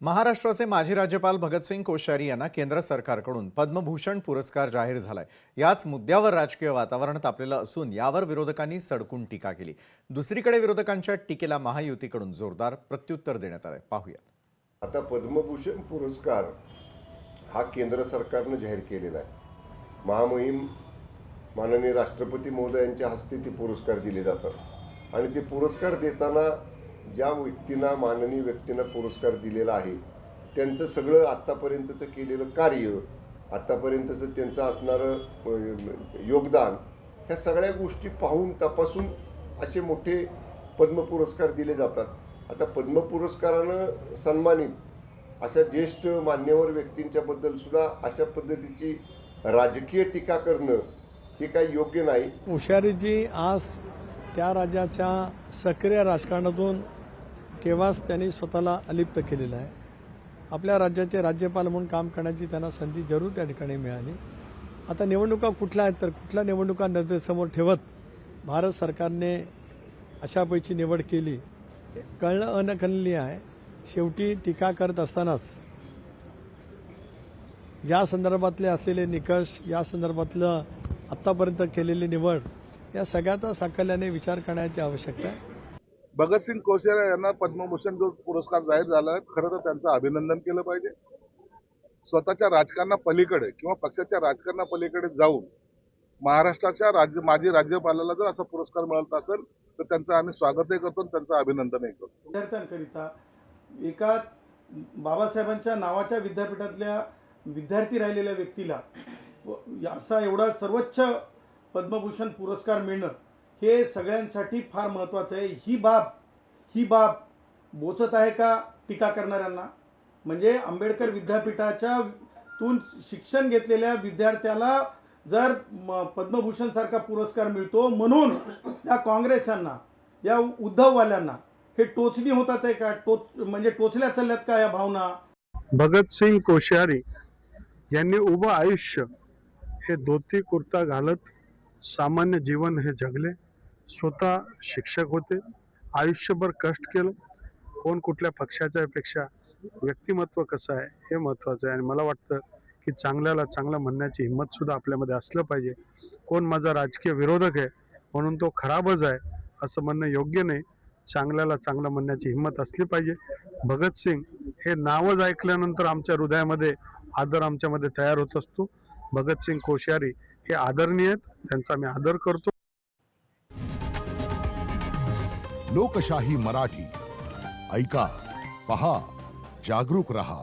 महाराष्ट्राचे माजी राज्यपाल भगतसिंग कोश्यारी यांना केंद्र सरकारकडून पद्मभूषण पुरस्कार जाहीर झालाय। याच मुद्द्यावर राजकीय वातावरण तापलेलं असून यावर विरोधकांनी सडकून टीका केली। दुसरीकडे विरोधकांच्या टीकेला महायुतीकडून जोरदार प्रत्युत्तर देण्यात आलंय। पाहूया। आता पद्मभूषण पुरस्कार हा केंद्र सरकारने जाहीर केलेला आहे। महामहिम माननीय राष्ट्रपती महोदयांच्या हस्ते ते पुरस्कार दिले जातात आणि ते पुरस्कार देताना ज्या व्यक्तींना माननीय व्यक्तींना पुरस्कार दिलेला आहे त्यांचं सगळं आत्तापर्यंतचं केलेलं कार्य, आत्तापर्यंतचं त्यांचं असणारं योगदान, ह्या सगळ्या गोष्टी पाहून तपासून असे मोठे पद्म पुरस्कार दिले जातात। आता पद्म पुरस्कारानं सन्मानित अशा ज्येष्ठ मान्यवर व्यक्तींच्याबद्दल सुद्धा अशा पद्धतीची राजकीय टीका करणं हे काही योग्य नाही। कोश्यारीजी आज त्या राज्याच्या सक्रिय राजकारणातून केव्हाच त्यांनी स्वतःला अलिप्त केलेलं आहे। आपल्या राज्याचे राज्यपाल म्हणून काम करण्याची त्यांना संधी जरूर त्या ठिकाणी मिळाली। आता निवडणुका कुठल्या आहेत तर कुठल्या निवडणुका नजरेसमोर ठेवत भारत सरकारने अशापैकी निवड केली कळणं अनकलनीय आहे। शेवटी टीका करत असतानाच या संदर्भातले असलेले निकष, या संदर्भातलं आत्तापर्यंत केलेली निवड, या सगळ्याचा साकल्याने विचार करण्याची आवश्यकता आहे। भगतसिंग कोश्यारी यांना पद्मभूषण जो पुरस्कार जाहीर झाला आहे, खरं तर त्यांचं अभिनंदन केलं पाहिजे। स्वतःच्या राजकारणापलीकडे किंवा पक्षाच्या राजकारणापलीकडे जाऊन महाराष्ट्राच्या माजी राज्यपालाला जर असा पुरस्कार मिळत असेल तर त्यांचं आम्ही स्वागतही करतो आणि त्यांचं अभिनंदनही करतो। विद्यार्थ्यांकरिता एका बाबासाहेबांच्या नावाच्या विद्यापीठातल्या विद्यार्थी राहिलेल्या व्यक्तीला असा एवढा सर्वोच्च पद्मभूषण पुरस्कार मिळणं हे सगळ्यांसाठी फार महत्त्वाचं आहे। ही बाब बोचत आहे का टीका करणाऱ्यांना? म्हणजे आंबेडकर विद्यापीठाच्या तून शिक्षण घेतलेल्या विद्यार्थ्याला जर पद्मभूषण सारखा पुरस्कार मिळतो म्हणून या काँग्रेसांना, या उद्धववाल्यांना हे टोचणी होतात आहे का? म्हणजे टोचल्या चालल्यात का या भावना? भगतसिंग कोश्यारी यांनी उभं आयुष्य हे धोती कुर्ता घालत सामान्य जीवन हे जगले। स्वतः शिक्षक होते, आयुष्यभर कष्ट केलं। कोण कुठल्या पक्षाच्या पेक्षा व्यक्तिमत्व कसं आहे हे महत्त्वाचं आहे आणि मला वाटतं की चांगल्याला चांगलं म्हणण्याची हिंमत सुद्धा आपल्यामध्ये असलं पाहिजे। कोण माझा राजकीय विरोधक आहे म्हणून तो खराबच आहे असं म्हणणं योग्य नाही। चांगल्याला चांगलं म्हणण्याची हिंमत असली पाहिजे। भगतसिंग हे नावच ऐकल्यानंतर आमच्या हृदयामध्ये आदर आमच्यामध्ये तयार होत असतो। भगतसिंग कोश्यारी हे आदरणीय आहेत, त्यांचा मी आदर करतो। लोकशाही मराठी ऐका, पहा, जागरूक रहा।